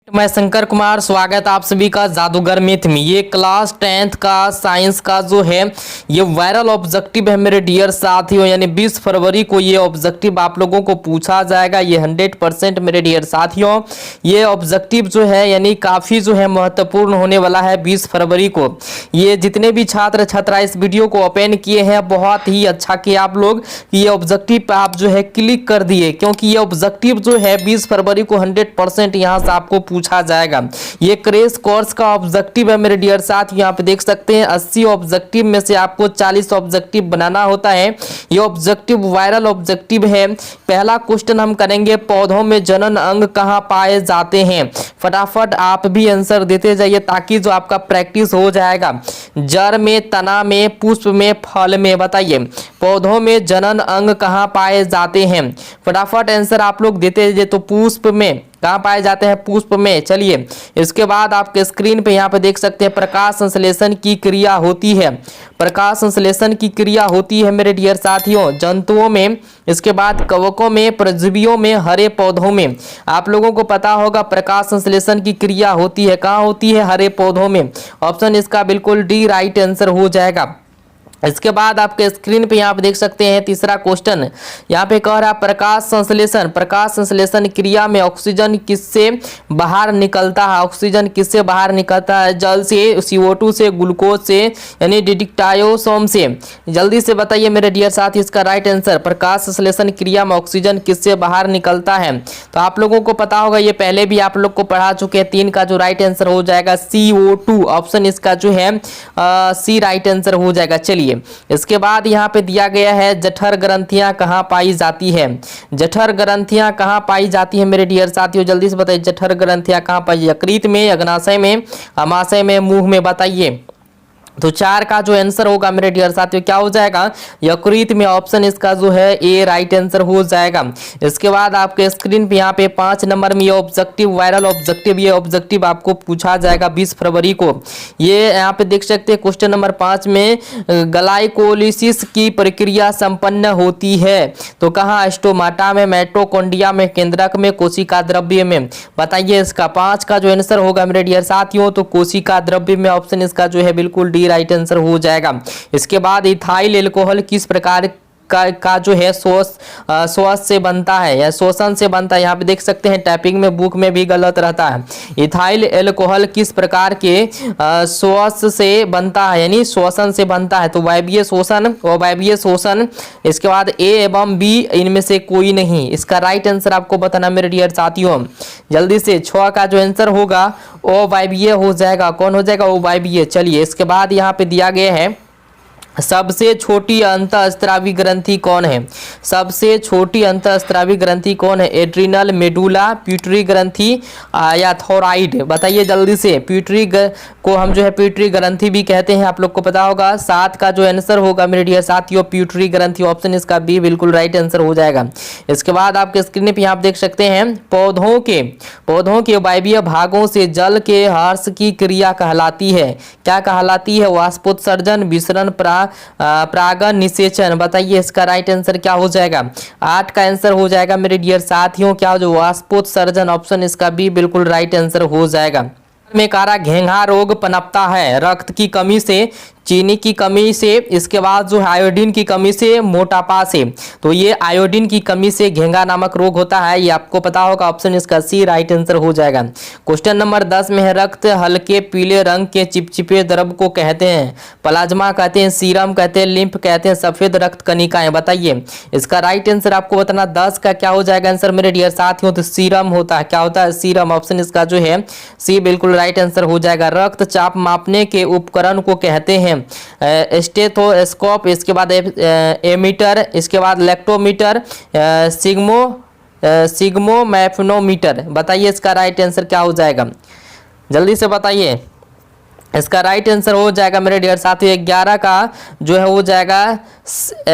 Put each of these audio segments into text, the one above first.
मैं शंकर कुमार, स्वागत आप सभी का जादूगर मैथ में। ये क्लास 10th का साइंस का जो है ये वायरल ऑब्जेक्टिव है मेरे डियर साथियों, यानी 20 फरवरी को ये ऑब्जेक्टिव आप लोगों को पूछा जाएगा। ये 100% मेरे डियर साथियों ये ऑब्जेक्टिव जो है यानी काफ़ी जो है महत्वपूर्ण होने वाला है 20 फरवरी को। ये जितने भी छात्र छात्रा इस वीडियो को ओपन किए हैं बहुत ही अच्छा किया आप लोग, ये ऑब्जेक्टिव पर आप जो है क्लिक कर दिए, क्योंकि ये ऑब्जेक्टिव जो है 20 फरवरी को 100% यहाँ से आपको पूछा जाएगा। ये क्रैश कोर्स का ऑब्जेक्टिव है मेरे डियर साथ। यहाँ पे देख सकते हैं 80 ऑब्जेक्टिव में से आपको 40 ऑब्जेक्टिव बनाना होता है। ये ऑब्जेक्टिव वायरल ऑब्जेक्टिव है। पहला क्वेश्चन हम करेंगे, पौधों में जनन अंग कहाँ पाए जाते हैं। फटाफट आप भी आंसर देते जाइए ताकि जो आपका प्रैक्टिस हो जाएगा। जड़ में, तना में, पुष्प में, फल में, बताइए पौधों में जनन अंग कहाँ पाए जाते हैं। फटाफट आंसर आप लोग देते जाइए। तो पुष्प में कहाँ पाए जाते हैं, पुष्प में। चलिए इसके बाद आपके स्क्रीन पे यहाँ पे देख सकते हैं प्रकाश संश्लेषण की क्रिया होती है। प्रकाश संश्लेषण की क्रिया होती है मेरे डियर साथियों जंतुओं में, इसके बाद कवकों में, परजीवियों में, हरे पौधों में। आप लोगों को पता होगा प्रकाश संश्लेषण की क्रिया होती है कहाँ होती है, हरे पौधों में। ऑप्शन इसका बिल्कुल डी राइट आंसर हो जाएगा। इसके बाद आपके स्क्रीन पे यहाँ पे देख सकते हैं तीसरा क्वेश्चन, यहाँ पे कह रहा है प्रकाश संश्लेषण क्रिया में ऑक्सीजन किससे बाहर निकलता है। ऑक्सीजन किससे बाहर निकलता है, जल से, CO2 से, ग्लूकोज से, यानी डिकटायोसोम से। जल्दी से बताइए मेरे डियर साथी इसका राइट आंसर। प्रकाश संश्लेषण क्रिया में ऑक्सीजन किससे बाहर निकलता है, तो आप लोगों को पता होगा, ये पहले भी आप लोग को पढ़ा चुके हैं। 3 का जो राइट आंसर हो जाएगा CO2। ऑप्शन इसका जो है सी राइट आंसर हो जाएगा। चलिए इसके बाद यहाँ पे दिया गया है जठर ग्रंथियां कहाँ पाई जाती है। जठर ग्रंथियां कहाँ पाई जाती है मेरे डियर साथियों, जल्दी से बताइए जठर ग्रंथियां कहाँ पाई, यकृत में, अग्नाशय में, अमाशय में, मुंह में, बताइए। तो 4 का जो आंसर होगा मेरे डियर साथियों क्या हो जाएगा, यकृत में। ऑप्शन इसका जो है ए राइट आंसर हो जाएगा। इसके बाद आपके स्क्रीन पे यहाँ पे 5 नंबर में ये ऑब्जेक्टिव वायरल ऑब्जेक्टिव, ये ऑब्जेक्टिव आपको पूछा जाएगा 20 फरवरी को। ये यहाँ पे देख सकते हैं क्वेश्चन नंबर 5 में ग्लाइकोलिसिस की प्रक्रिया संपन्न होती है तो कहाँ, स्टोमाटा में, माइटोकॉन्ड्रिया में, केंद्रक में, कोशिका द्रव्य में। बताइए इसका 5 का जो आंसर होगा मेरे डियर साथियों तो कोशिका द्रव्य में। ऑप्शन इसका जो है बिल्कुल डी राइट आंसर हो जाएगा। इसके बाद इथाइल एल्कोहल किस प्रकार का जो है श्वास से बनता है या शोषण से बनता है। यहाँ पे देख सकते हैं टाइपिंग में, बुक में भी गलत रहता है। इथाइल एल्कोहल किस प्रकार के श्वास से बनता है, यानी शोषण से बनता है। तो वायवीय शोषण, अवायवीय शोषण। इसके बाद ए एवं बी इनमें से कोई नहीं। इसका राइट आंसर आपको बताना मेरे डियर साथियों जल्दी से। 6 का जो आंसर होगा अवायवीय हो जाएगा। कौन हो जाएगा, अवायवीय। चलिए इसके बाद यहाँ पे दिया गया है सबसे छोटी अंतःस्रावी ग्रंथि कौन है। सबसे छोटी अंतःस्रावी ग्रंथि कौन है, एड्रिनल, मेडुला, प्यूटरी ग्रंथि या थोराइड। बताइए जल्दी से। प्यूटरी को हम जो है प्यूटरी ग्रंथि भी कहते हैं, आप लोग को पता होगा। 7 का जो आंसर होगा मेरे डियर साथियों प्यूटरी ग्रंथि। ऑप्शन इसका बी बिल्कुल राइट आंसर हो जाएगा। इसके बाद आपके स्क्रीन पे आप देख सकते हैं पौधों के वायवीय भागों से जल के हर्ष की क्रिया कहलाती है। क्या कहलाती है, वाष्पोत्सर्जन, विसरण, परागण, निषेचन। बताइए इसका राइट आंसर क्या हो जाएगा। 8 का आंसर हो जाएगा मेरे डियर साथियों क्या हो, जो वाष्पोत्सर्जन। ऑप्शन इसका बी बिल्कुल राइट आंसर हो जाएगा। में कारा घेंघा रोग पनपता है रक्त की कमी से, चीनी की कमी से, इसके बाद जो है आयोडीन की कमी से, मोटापा से। तो ये आयोडीन की कमी से घेंघा नामक रोग होता है, ये आपको पता होगा। ऑप्शन इसका सी राइट आंसर हो जाएगा। क्वेश्चन नंबर 10 में है रक्त हल्के पीले रंग के चिपचिपे द्रव को कहते हैं। प्लाज्मा कहते हैं, सीरम कहते हैं, लिम्फ कहते हैं, सफेद रक्त कणिकाएं। बताइए इसका राइट आंसर आपको बताना। 10 का क्या हो जाएगा आंसर मेरे डियर साथियों, तो सीरम होता है। क्या होता है, सीरम। ऑप्शन इसका जो है सी बिल्कुल राइट आंसर हो जाएगा। रक्तचाप मापने के उपकरण को कहते हैं स्टेथोस्कोप, इसके बाद एमीटर, इसके बाद लैक्टोमीटर, सिग्मोमैफनोमीटर। बताइए इसका राइट आंसर क्या हो जाएगा, जल्दी से बताइए। इसका राइट आंसर हो जाएगा मेरे डियर साथियों 11 का जो है हो जाएगा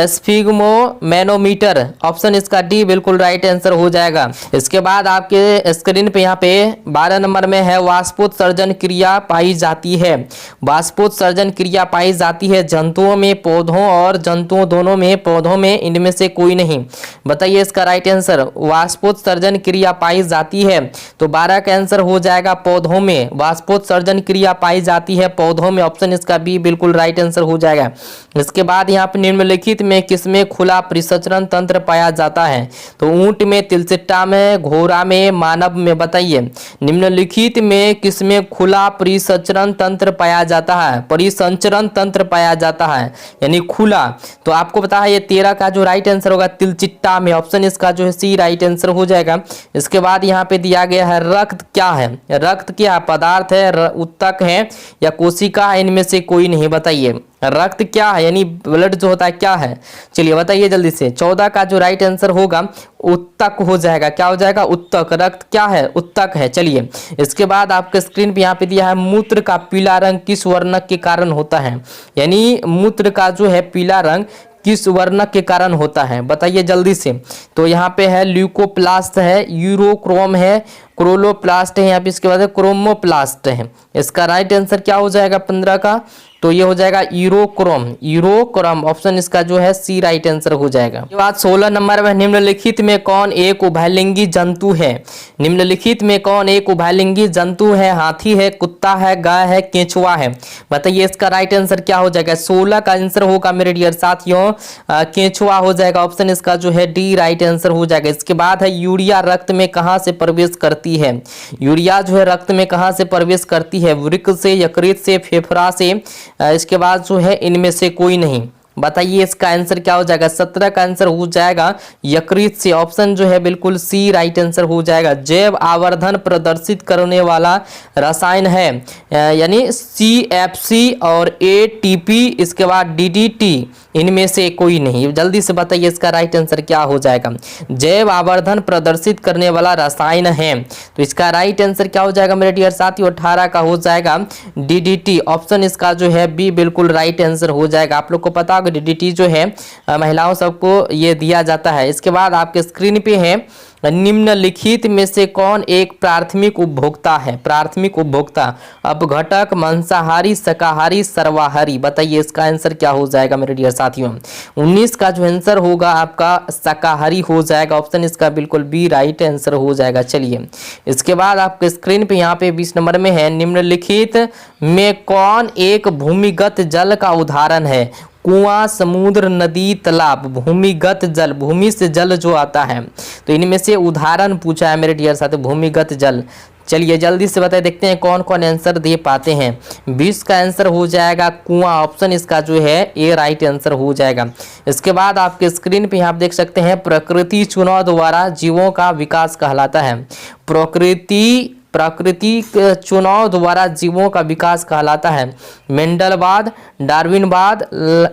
स्फिग्मोमेनोमीटर। ऑप्शन इसका डी बिल्कुल राइट आंसर हो जाएगा। इसके बाद आपके स्क्रीन पे यहाँ पे 12 नंबर में है वाष्पोत्सर्जन क्रिया पाई जाती है। वाष्पोत्सर्जन क्रिया पाई जाती है जंतुओं में, पौधों और जंतुओं दोनों में, पौधों में, इनमें से कोई नहीं। बताइए इसका राइट आंसर। वाष्पोत्सर्जन क्रिया पाई जाती है तो 12 का आंसर हो जाएगा पौधों में। वाष्पोत्सर्जन क्रिया पाई जाती है पौधों में। ऑप्शन इसका बी बिल्कुल राइट आंसर हो जाएगा। इसके बाद यहाँ पे निम्नलिखित में किसमें खुला परिसंचरण तंत्र पाया जाता है? तो ऊंट में, तिलचिट्टा में, घोड़ा में, मानव में। बताइए निम्नलिखित में किसमें खुला परिसंचरण तंत्र पाया जाता है? परिसंचरण तंत्र पाया जाता है यानी खुला। तो आपको पता है ये 13 का जो राइट आंसर होगा तिलचिट्टा में। ऑप्शन इसका जो है सी राइट आंसर हो जाएगा। इसके बाद यहाँ पे दिया गया है रक्त क्या है? रक्त क्या पदार्थ है, उत्तक है या कोशिका है? इनमें से कोई नहीं। बताइए रक्त क्या है यानी ब्लड जो होता है क्या है? चलिए बताइए जल्दी से। 14 का जो राइट आंसर होगा उत्तक हो जाएगा। क्या हो जाएगा? उत्तक। रक्त क्या है? उत्तक है। चलिए इसके बाद आपके स्क्रीन पे यहाँ पे दिया है मूत्र का पीला रंग किस वर्णक के कारण होता है? यानी मूत्र का जो है पीला रंग किस वर्णक के कारण होता है? बताइए जल्दी से। तो यहाँ पे है ल्यूकोप्लास्ट है, यूरोक्रोम है, क्रोलोप्लास्ट है, यहाँ पे इसके बाद है क्रोमोप्लास्ट है। इसका राइट आंसर क्या हो जाएगा 15 का? तो ये हो जाएगा यूरोक्रोम। यूरोक्रोम ऑप्शन इसका जो है सी राइट आंसर हो जाएगा। ये बात 16 नंबर में निम्नलिखित में कौन एक उभयलिंगी जंतु है? निम्नलिखित में कौन एक उभयलिंगी जंतु है? हाथी है, कुत्ता है, गाय है, केंचुआ है। बताइए इसका राइट आंसर क्या हो जाएगा? 16 का आंसर होगा मेरे डियर साथियों केंचुआ हो जाएगा। ऑप्शन इसका जो है डी राइट आंसर हो जाएगा। इसके बाद है यूरिया रक्त में कहां से प्रवेश करती है? यूरिया जो है रक्त में कहां से प्रवेश करती है? वृक्क से, यकृत से, फेफड़ा से, इसके बाद जो है इनमें से कोई नहीं। बताइए इसका आंसर क्या हो जाएगा? 17 का आंसर हो जाएगा यकृत से। ऑप्शन जो है बिल्कुल सी राइट आंसर हो जाएगा। जैव आवर्धन प्रदर्शित करने वाला रसायन है यानी CFC और ATP, इसके बाद DDT, इनमें से कोई नहीं। जल्दी से बताइए इसका राइट आंसर क्या हो जाएगा? जैव आवर्धन प्रदर्शित करने वाला रसायन है तो इसका राइट आंसर क्या हो जाएगा मेरे डियर साथियों? 18 का हो जाएगा DDT। ऑप्शन इसका जो है बी बिल्कुल राइट आंसर हो जाएगा। आप लोग को पता होगा DDT जो है महिलाओं सबको ये दिया जाता है। इसके बाद आपके स्क्रीन पे है निम्नलिखित में से कौन एक प्राथमिक उपभोक्ता है? प्राथमिक उपभोक्ता अपघटक, मांसाहारी, शाकाहारी, सर्वाहारी। बताइए इसका आंसर क्या हो जाएगा मेरे डियर साथियों? 19 का जो आंसर होगा आपका शाकाहारी हो जाएगा। ऑप्शन इसका बिल्कुल बी राइट आंसर हो जाएगा। चलिए इसके बाद आपके स्क्रीन पे यहाँ पे 20 नंबर में है निम्नलिखित में कौन एक भूमिगत जल का उदाहरण है? कुआं, समुद्र, नदी, तालाब। भूमिगत जल, भूमि से जल जो आता है तो इनमें से उदाहरण पूछा है मेरे डियर साथियों भूमिगत जल। चलिए जल्दी से बताए देखते हैं कौन कौन आंसर दे पाते हैं। 20 का आंसर हो जाएगा कुआं। ऑप्शन इसका जो है ए राइट आंसर हो जाएगा। इसके बाद आपके स्क्रीन पे आप देख सकते हैं प्रकृति चुनाव द्वारा जीवों का विकास कहलाता है। प्राकृतिक चुनाव द्वारा जीवों का विकास कहलाता है। मेंडलवाद, डार्विनवाद,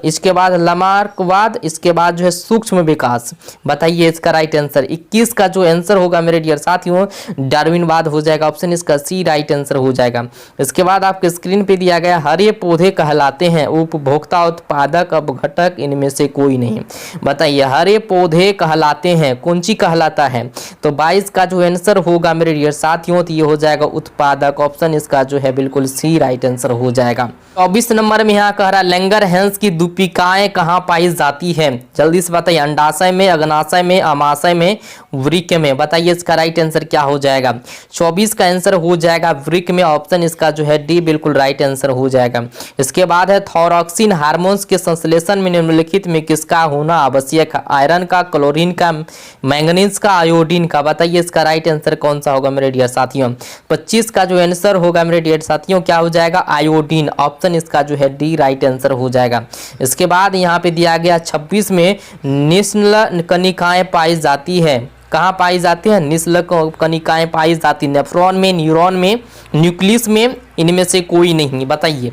इसके बाद लामार्कवाद, इसके बाद जो है सूक्ष्म विकास। बताइए इसका राइट आंसर। 21 का जो आंसर होगा मेरे डियर साथियों डार्विनवाद हो जाएगा। ऑप्शन इसका सी राइट आंसर हो जाएगा। इसके बाद आपके स्क्रीन पे दिया गया हरे पौधे कहलाते हैं उपभोक्ता, उत्पादक, अपघटक, इनमें से कोई नहीं। बताइए हरे पौधे कहलाते हैं, कौन सी कहलाता है? तो 22 का जो आंसर होगा मेरे डियर साथियों तो हो जाएगा उत्पादक। ऑप्शन इसका जो है बिल्कुल सी राइट आंसर हो जाएगा। 24 नंबर में यहाँ कह रहा लैंगरहैंस की दूपिकाएं कहाँ पाई जाती है? जल्दी से बताइए अंडाशय में, अग्नाशय में, अमाशय में, वृक्क में। बताइए इसका राइट आंसर क्या हो जाएगा? 24 का आंसर हो जाएगा वृक्क में। ऑप्शन इसका जो है डी बिल्कुल राइट आंसर हो जाएगा। इसके बाद है थायरॉक्सिन हार्मोन्स के संश्लेषण में निम्नलिखित में किसका होना आवश्यक है? आयरन का, क्लोरीन का, मैंगनीज का, आयोडीन का। बताइए इसका राइट आंसर कौन सा होगा मेरे डियर साथियों? 25 का जो आंसर होगा मेरे डियर साथियों क्या हो जाएगा? आयोडीन। ऑप्शन इसका जो है डी राइट आंसर हो जाएगा। इसके बाद यहाँ पे दिया गया 26 में निश्चल कणिकाएं पाई जाती है। कहाँ पाई जाती है? निश्चल कणिकाएं पाई जाती है नेफ्रॉन में, न्यूरॉन में, न्यूक्लियस में, इनमें से कोई नहीं। बताइए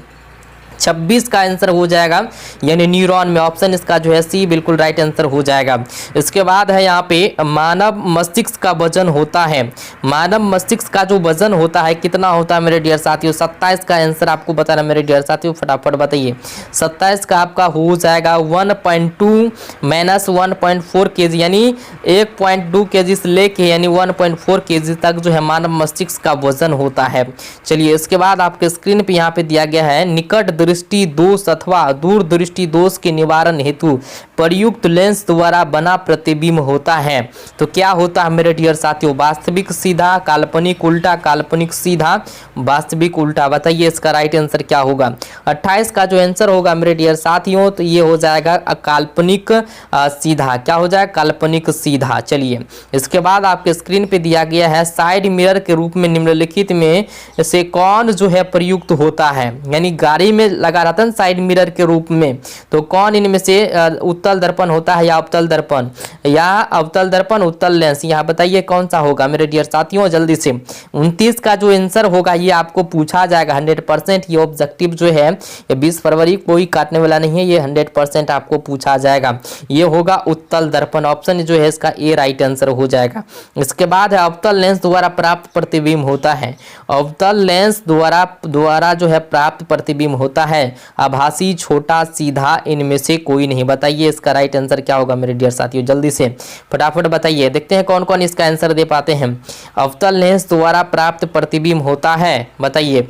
26 का आंसर हो जाएगा, यानी न्यूरॉन में। ऑप्शन इसका जो है सी बिल्कुल राइट आंसर हो जाएगा। इसके बाद है यहाँ पे मानव मस्तिष्क का वजन होता है, मानव मस्तिष्क का जो वजन होता है कितना होता है मेरे डियर साथियों? 27 का आंसर आपको बताना मेरे डियर साथियों, फटाफट बताइए। 27 का आपका हो जाएगा 1.2 माइनस 1.4 केजी, यानी 1.2 केजी से लेके यानी 1.4 केजी तक जो है मानव मस्तिष्क का वजन होता है। चलिए इसके बाद आपके स्क्रीन पे यहाँ पे दिया गया है, निकट दृष्टि दोष अथवा दूर दृष्टि दोष के निवारण हेतु प्रयुक्त लेंस द्वारा बना प्रतिबिंब होता है। तो क्या होता है मेरे डियर साथियों? वास्तविक सीधा, काल्पनिक उल्टा, काल्पनिक सीधा, वास्तविक उल्टा। बताइए इसका राइट आंसर क्या होगा? 28 का जो आंसर होगा मेरे डियर साथियों तो ये हो जाएगा काल्पनिक सीधा। क्या हो जाएगा? काल्पनिक सीधा। चलिए इसके बाद आपके स्क्रीन पे दिया गया है, साइड मिरर के रूप में निम्नलिखित में से कौन जो है प्रयुक्त होता है? यानी गाड़ी में लगा रहता है साइड मिरर के रूप में, तो कौन इनमें से उत्तल दर्पण होता है या अवतल दर्पण या अवतल दर्पण, उत्तल लेंस? यहाँ बताइए कौन सा होगा मेरे डियर साथियों, जल्दी से। 29 का जो आंसर होगा ये आपको पूछा जाएगा 100%। ये ऑब्जेक्टिव जो है ये 20 फरवरी कोई काटने वाला नहीं है, ये 100% आपको पूछा जाएगा। ये होगा उत्तल दर्पण। ऑप्शन जो है इसका ए राइट आंसर हो जाएगा। इसके बाद है अवतल लेंस द्वारा प्राप्त प्रतिबिंब होता है, अवतल लेंस द्वारा जो है प्राप्त प्रतिबिंब होता है आभासी, छोटा, सीधा, इनमें से कोई नहीं। बताइए इसका राइट आंसर क्या होगा मेरे डियर साथियों, जल्दी से फटाफट बताइए। देखते हैं कौन कौन इसका आंसर दे पाते हैं। अवतल लेंस द्वारा प्राप्त प्रतिबिंब होता है, बताइए।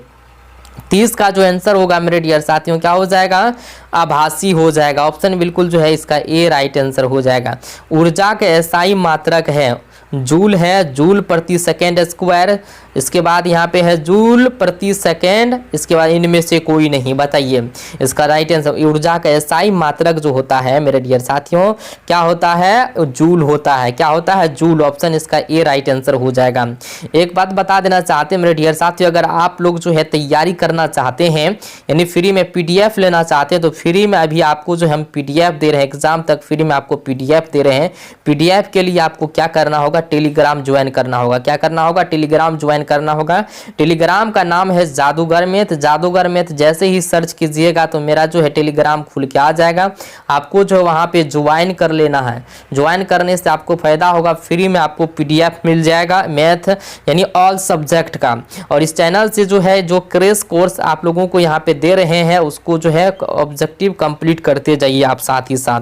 30 का जो आंसर होगा मेरे डियर साथियों क्या हो जाएगा? आभासी हो जाएगा। ऑप्शन बिल्कुल जो है इसका ए राइट आंसर हो जाएगा। ऊर्जा के एसआई मात्रक है, जूल है, जूल प्रति सेकेंड स्क्वायर। इसके बाद यहाँ पे है जूल प्रति सेकेंड, इसके बाद इनमें से कोई नहीं। बताइए इसका राइट आंसर। ऊर्जा का एसआई मात्रक जो होता है मेरे डियर साथियों क्या होता है? जूल होता है। क्या होता है? जूल। ऑप्शन इसका ए राइट आंसर हो जाएगा। एक बात बता देना चाहते हैं मेरे डियर साथियों, अगर आप लोग जो है तैयारी करना चाहते हैं यानी फ्री में पीडीएफ लेना चाहते हैं तो फ्री में अभी आपको जो हम पीडीएफ दे रहे हैं, एग्जाम तक फ्री में आपको पीडीएफ दे रहे हैं। पीडीएफ के लिए आपको क्या करना होगा? टेलीग्राम ज्वाइन करना होगा। क्या करना होगा? टेलीग्राम ज्वाइन करना होगा। टेलीग्राम का नाम है जादूगर मैथ। जादूगर मैथ जैसे ही सर्च कीजिएगा तो मेरा जो है टेलीग्राम खुल के आ जाएगा। आपको जो वहां पे ज्वाइन कर लेना है। ज्वाइन करने से आपको फायदा होगा, फ्री में आपको पीडीएफ मिल जाएगा मैथ यानी ऑल सब्जेक्ट का। और इस चैनल से जो है जो क्रैश कोर्स आप लोगों को यहाँ पे दे रहे हैं उसको जो है ऑब्जेक्टिव कंप्लीट करते जाइए आप साथ ही साथ।